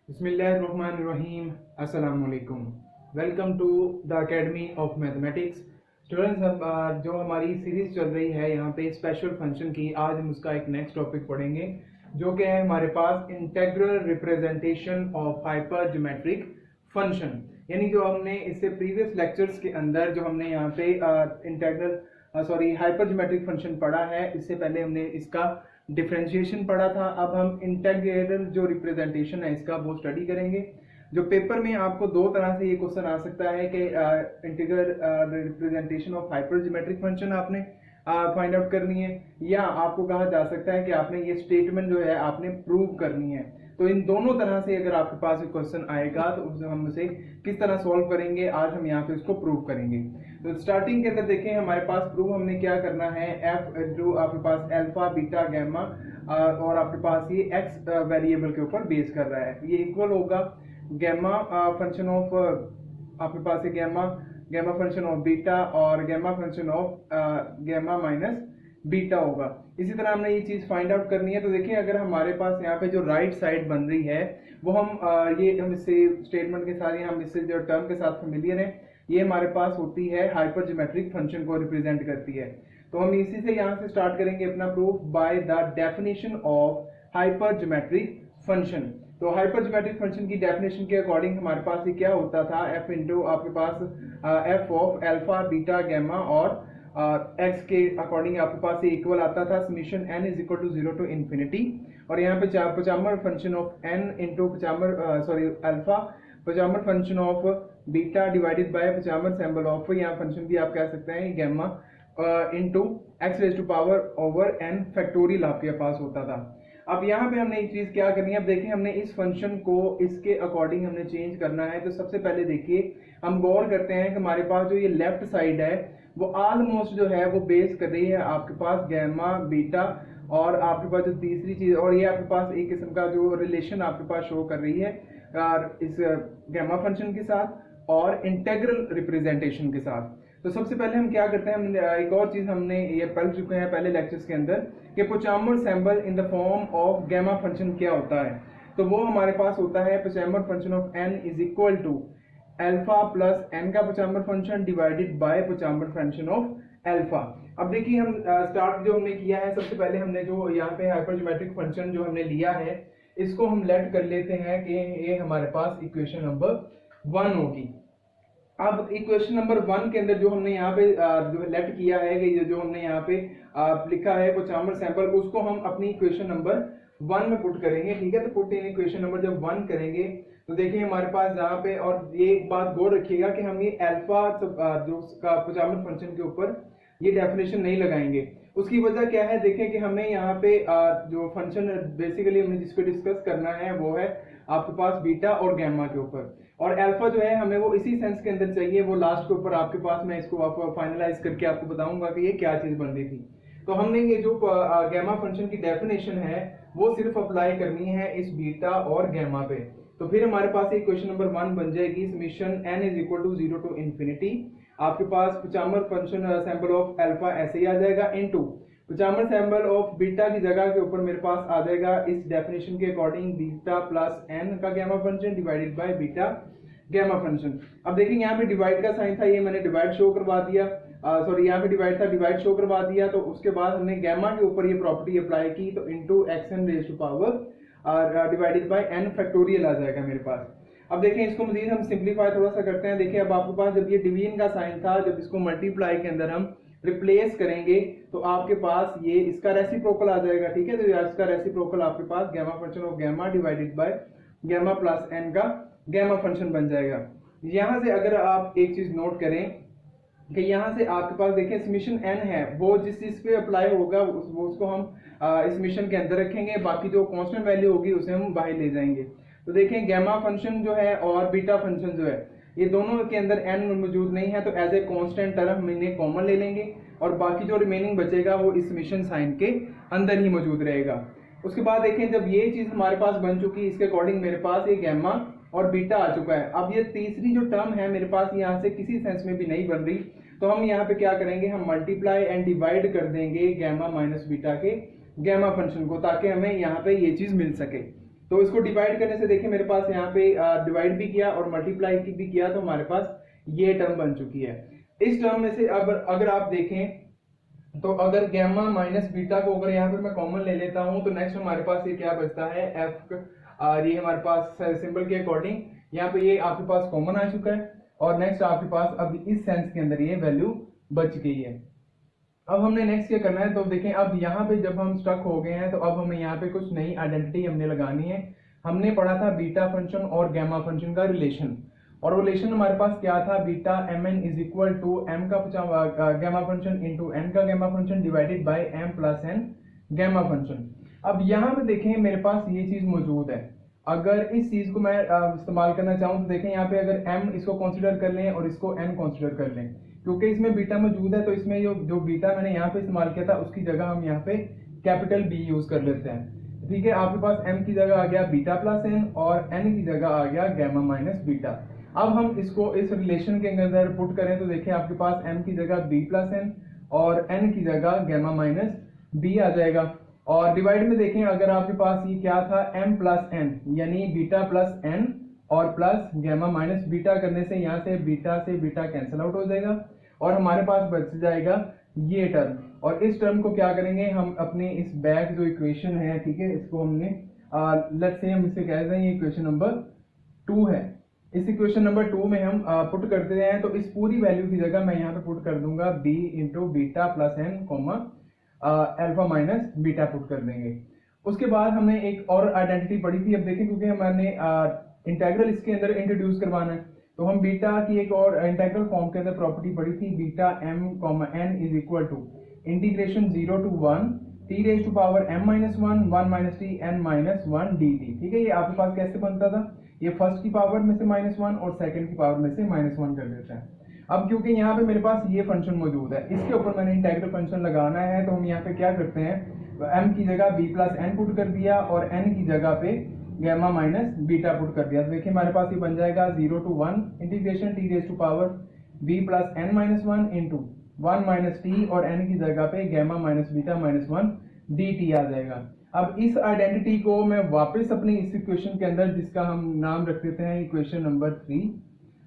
बिस्मिल्लाहिर्रहमानिर्रहीम। अस्सलाम वालेकुम। Welcome to the academy of mathematics. Students, हम जो हमारी सीरीज चल रही है यहाँ पे स्पेशल फंक्शन की, आज हम उसका एक नेक्स्ट टॉपिक पढ़ेंगे जो कि है हमारे पास integral representation of hypergeometric function. यानी जो हमने इससे प्रीवियस लेक्चर्स के अंदर जो हमने यहाँ पे हाइपर ज्योमेट्रिक फंक्शन पढ़ा है, इससे पहले हमने इसका डिफरेंशिएशन पढ़ा था। अब हम इंटीग्रल जो रिप्रेजेंटेशन है इसका वो स्टडी करेंगे। जो पेपर में आपको दो तरह से ये क्वेश्चन आ सकता है कि integral representation of hypergeometric function आपने फाइंड आउट करनी है, या आपको कहा जा सकता है कि आपने ये स्टेटमेंट जो है आपने प्रूव करनी है। तो इन दोनों तरह से अगर आपके पास एक क्वेश्चन आएगा तो हम उसे किस तरह सॉल्व करेंगे, आज हम यहाँ पे उसको प्रूव करेंगे। तो स्टार्टिंग के अंदर देखें, हमारे पास प्रूव हमने क्या करना है, एफ जो आपके पास अल्फा बीटा गैमा और आपके पास ये एक्स वेरिएबल के ऊपर बेस कर रहा है, ये इक्वल होगा गैमा फंक्शन ऑफ आपके पास है गैमा फंक्शन ऑफ बीटा और gamma function of gamma minus beta होगा। इसी तरह हमने ये चीज फाइंड आउट करनी है। तो देखिए, अगर हमारे पास यहाँ पे जो राइट साइड बन रही है वो हम इससे स्टेटमेंट के साथ, हम इससे जो टर्म के साथ फेमिलियर है, ये हमारे पास होती है हाइपर ज्योमेट्रिक फंक्शन को रिप्रेजेंट करती है। तो हम इसी से यहाँ से स्टार्ट करेंगे अपना proof by the definition of hypergeometric function. तो हाइपर ज्योमेट्रिक फंक्शन की डेफिनेशन के अकॉर्डिंग हमारे पास ये क्या होता था, एफ इंटू आपके पास F of alpha beta gamma और एक्स के अकॉर्डिंग आपके पास ये इक्वल आता था summation N is equal to 0 to infinity. और यहाँ पे Pochhammer function of N into alpha Pochhammer function of beta divided by Pochhammer sample of, यहाँ फंक्शन भी आप कह सकते हैं gamma into x raise to power over n factorial आपके पास होता था। अब यहाँ पे हमने एक चीज क्या करनी है, अब देखिए हमने इस फंक्शन को इसके अकॉर्डिंग हमने चेंज करना है। तो सबसे पहले देखिए हम गौर करते हैं कि हमारे पास जो ये लेफ्ट साइड है वो ऑलमोस्ट जो है वो बेस कर रही है आपके पास गैमा बीटा, और आपके पास जो तीसरी चीज, और ये आपके पास एक किस्म का जो रिलेशन आपके पास शो कर रही है इस गैमा फंक्शन के साथ और इंटीग्रल रिप्रेजेंटेशन के साथ। तो सबसे पहले हम क्या करते हैं, एक और चीज हमने ये पढ़ चुके हैं पहले लेक्चर्स के अंदर कि Pochhammer symbol in the form of gamma function क्या होता है। तो वो हमारे पास होता है Pochhammer function of N is equal to alpha plus N का Pochhammer function divided by Pochhammer function of alpha. अब देखिए हम स्टार्ट जो हमने किया है, सबसे पहले हमने जो यहाँ पे हाइपर ज्योमेट्रिक फंक्शन जो हमने लिया है इसको हम लेट कर लेते हैं कि ये हमारे पास इक्वेशन नंबर 1 होगी। अब इक्वेशन नंबर 1 के अंदर जो हमने यहाँ पे जो लेट किया है कि जो हमने यहाँ पे लिखा है पचामर सैंपल, उसको हम अपनी इक्वेशन नंबर 1 में पुट करेंगे। ठीक है, तो पुट इन इक्वेशन नंबर जब 1 करेंगे तो देखिए हमारे पास यहाँ पे, और ये एक बात गौर रखिएगा कि हम ये अल्फा जो का पचामर फंक्शन के ऊपर ये डेफिनेशन नहीं लगाएंगे। उसकी वजह क्या है, देखें कि हमें यहाँ पे जो फंक्शन बेसिकली हमें जिसको डिस्कस करना है वो है आपके पास बीटा और गैमा के ऊपर, और अल्फा जो है हमें वो इसी सेंस के अंदर चाहिए, वो लास्ट के ऊपर आपके पास मैं इसको आपको फाइनलाइज करके आपको बताऊंगा कि ये क्या चीज बन रही थी। तो हमने ये जो गैमा फंक्शन की डेफिनेशन है वो सिर्फ अप्लाई करनी है इस बीटा और गैमा पे। तो फिर हमारे पास इक्वेशन नंबर 1 बन जाएगी summation n is equal to 0 to infinity, आपके पास Pochhammer function symbol of alpha ऐसे ही आ जाएगा into Pochhammer symbol of beta की जगह के ऊपर मेरे पास आ जाएगा इस डेफिनेशन के अकॉर्डिंग बीटा प्लस n का gamma function divided by beta gamma function. अब देखिए यहाँ पे डिवाइड का साइन था, ये मैंने डिवाइड शो करवा दिया, यहाँ पे डिवाइड था, डिवाइड शो करवा दिया। तो उसके बाद हमने गैमा के ऊपर ये प्रॉपर्टी अप्लाई की, तो into xn raise to power divided by n factorial आ जाएगा मेरे पास। अब देखें इसको मजीद हम सिंप्लीफाई थोड़ा सा करते हैं। देखिए अब आपके पास जब ये डिवीजन का साइन था, जब इसको मल्टीप्लाई के अंदर हम रिप्लेस करेंगे तो आपके पास ये इसका रेसिप्रोकल आ जाएगा। ठीक है, तो इसका रेसिप्रोकल आपके पास gamma function of gamma divided by gamma plus N का गैमा फंक्शन बन जाएगा। यहां से अगर आप एक चीज नोट करें कि यहाँ से आपके पास देखिए समीशन n है वो जिस चीज पे अप्लाई होगा उसको हम इस मिशन के अंदर रखेंगे, बाकी जो कांस्टेंट वैल्यू होगी उसे हम बाहर ले जाएंगे। तो देखें गैमा फंक्शन जो है और बीटा फंक्शन जो है ये दोनों के अंदर n मौजूद नहीं है, तो एज ए कांस्टेंट टर्म हम इन्हें कॉमन ले लेंगे और बाकी जो रिमेनिंग बचेगा वो इस मिशन साइन के अंदर ही मौजूद रहेगा। उसके बाद देखें जब ये चीज हमारे पास बन चुकी, इसके अकॉर्डिंग मेरे पास ये गैमा और बीटा आ चुका है। अब ये तीसरी जो टर्म है मेरे पास यहाँ से किसी सेंस में भी नहीं बन रही, तो हम यहाँ पे क्या करेंगे, हम मल्टीप्लाई एंड डिवाइड कर देंगे गैमा माइनस बीटा के गैमा फंक्शन को, ताकि हमें यहाँ पे ये चीज मिल सके। तो इसको डिवाइड करने से देखिए मेरे पास यहाँ पे डिवाइड भी किया और मल्टीप्लाई भी किया, तो हमारे पास ये टर्म बन चुकी है। इस टर्म में से अब अगर आप देखें तो अगर गैमा माइनस बीटा को अगर यहाँ पर मैं कॉमन ले लेता हूं तो नेक्स्ट हमारे पास ये क्या बचता है, एफ। ये हमारे पास सिंबल के अकॉर्डिंग यहाँ पे ये आपके पास कॉमन आ चुका है, और नेक्स्ट आपके पास अब इस सेंस के अंदर ये वैल्यू बच गई है। अब हमने नेक्स्ट क्या करना है, तो देखें अब यहाँ पे जब हम स्टक हो गए हैं तो अब हमें यहाँ पे कुछ नई आइडेंटिटी हमने लगानी है। हमने पढ़ा था बीटा फंक्शन और गैमा फंक्शन का रिलेशन, और रिलेशन हमारे पास क्या था, beta mn is equal to m का गैमा फंक्शन इंटू n का gamma function divided by m plus n gamma function. अब यहाँ पे देखें मेरे पास ये चीज मौजूद है। अगर इस चीज को मैं इस्तेमाल करना चाहूँ तो देखें यहाँ पे अगर m इसको कंसीडर कर लें और इसको n कंसीडर कर लें, क्योंकि इसमें बीटा मौजूद है तो इसमें जो बीटा मैंने यहाँ पे इस्तेमाल किया था उसकी जगह हम यहाँ पे कैपिटल B यूज कर लेते हैं। ठीक है, आपके पास m की जगह आ गया बीटा प्लस n और n की जगह आ गया गैमा माइनस बीटा। अब हम इसको इस रिलेशन के अंदर पुट करें तो देखिए आपके पास m की जगह b प्लस n और n की जगह गैमा माइनस b आ जाएगा। और डिवाइड में देखें अगर आपके पास ये क्या था m प्लस n, यानी बीटा प्लस n और प्लस गैमा माइनस बीटा करने से यहाँ से बीटा कैंसिल आउट हो जाएगा और हमारे पास बच जाएगा ये टर्म। और इस टर्म को क्या करेंगे, हम अपने इस बैक जो इक्वेशन है, ठीक है, इसको हमने लेट्स से हम इसे कह दें ये इक्वेशन नंबर 2 है। इस इक्वेशन नंबर 2 में हम पुट करते हैं, तो इस पूरी वैल्यू की जगह मैं यहाँ पे पुट कर दूंगा b into beta plus n comma alpha minus beta put कर देंगे। उसके बाद हमने एक और आइडेंटिटी पढ़ी थी। अब देखें क्योंकि हमने इंटेग्रल इसके अंदर इंट्रोड्यूस करवाना है तो हम बीटा की एक और इंटेग्रल फॉर्म के अंदर प्रॉपर्टी पढ़ी थी, beta m n is equal to integration 0 to 1 t raise to power m minus 1 minus t n minus 1 dt। ठीक है, ये आपके पास कैसे बनता था, ये फर्स्ट की पावर में से -1 और सेकंड की पावर में से -1 कर देते हैं। अब क्योंकि यहाँ पे मेरे पास ये फंक्शन मौजूद है, इसके ऊपर मैंने इंटेग्रल फंक्शन लगाना है, तो हम यहाँ पे क्या करते हैं, m की जगह b प्लस n पुट कर दिया और n की जगह पे गैमा माइनस बीटा पुट कर दिया। तो देखिए हमारे पास ये बन जाएगा 0 to 1 integration t raise to power b plus n minus 1 into 1 minus t और n की जगह पे gamma minus beta minus 1 dt आ जाएगा। अब इस आइडेंटिटी को मैं वापस अपनी इस इक्वेशन के अंदर, जिसका हम नाम रख देते हैं इक्वेशन नंबर 3,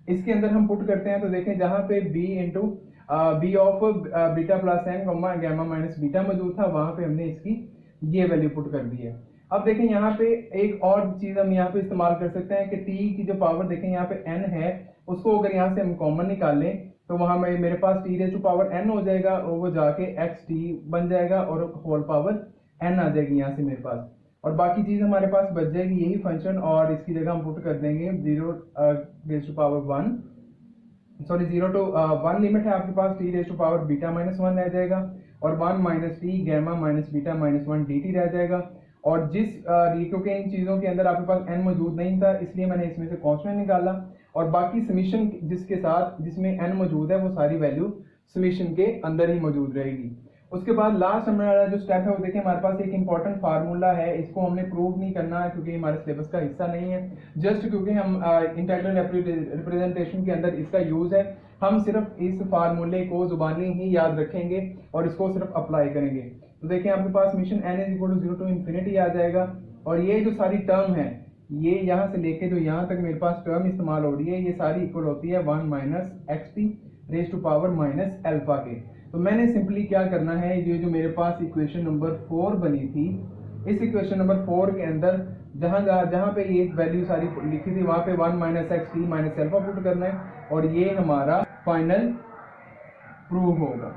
इसके अंदर हम पुट करते हैं। तो देखें जहां पे b into B of beta plus n comma gamma minus beta मौजूद था, वहां पे हमने इसकी ये वैल्यू पुट कर दी है। अब देखें यहाँ पे एक और चीज हम यहाँ पे इस्तेमाल कर सकते हैं कि t की जो पावर देखें यहाँ पे n है, उसको अगर यहाँ से हम कॉमन निकाल लें तो वहां में मेरे पास t raise to power n हो जाएगा और वो जाके xt बन जाएगा और होल पावर n आ जाएगी यहाँ से मेरे पास, और बाकी चीज हमारे पास बच जाएगी यही फंक्शन, और इसकी जगह हम पुट कर देंगे 0 raise to power 0 to 1 limit है आपके पास, t raise to power beta minus 1 रह जाएगा और 1 minus t gamma minus beta minus 1 dt रह जाएगा। और जिस क्योंकि इन चीजों के अंदर आपके पास n मौजूद नहीं था, इसलिए मैंने इसमें से कांस्टेंट निकाला और बाकी समीशन जिसके साथ जिसमें n मौजूद है वो सारी वैल्यू समीशन के अंदर ही मौजूद रहेगी। उसके बाद लास्ट हमारा जो स्टेप है वो देखिए हमारे पास एक इंपॉर्टेंट फार्मूला है, इसको हमने प्रूव नहीं करना है क्योंकि हमारे सिलेबस का हिस्सा नहीं है, जस्ट क्योंकि हम इंटीग्रल रिप्रेजेंटेशन के अंदर इसका यूज है, हम सिर्फ इस फार्मूले को जुबानी ही याद रखेंगे और इसको सिर्फ अप्लाई करेंगे। तो देखिए आपके पास summation n is equal to 0 to infinity आ जाएगा, और ये जो सारी टर्म है ये यहाँ से लेके जो यहाँ तक मेरे पास टर्म इस्तेमाल हो रही है ये सारी इक्वल होती है 1 minus xt raise to power minus alpha के। तो मैंने सिंपली क्या करना है, ये जो मेरे पास इक्वेशन नंबर 4 बनी थी, इस इक्वेशन नंबर 4 के अंदर जहां पे ये वैल्यू सारी लिखी थी वहां पे 1 minus xt minus alpha put करना है और ये हमारा फाइनल प्रूव होगा।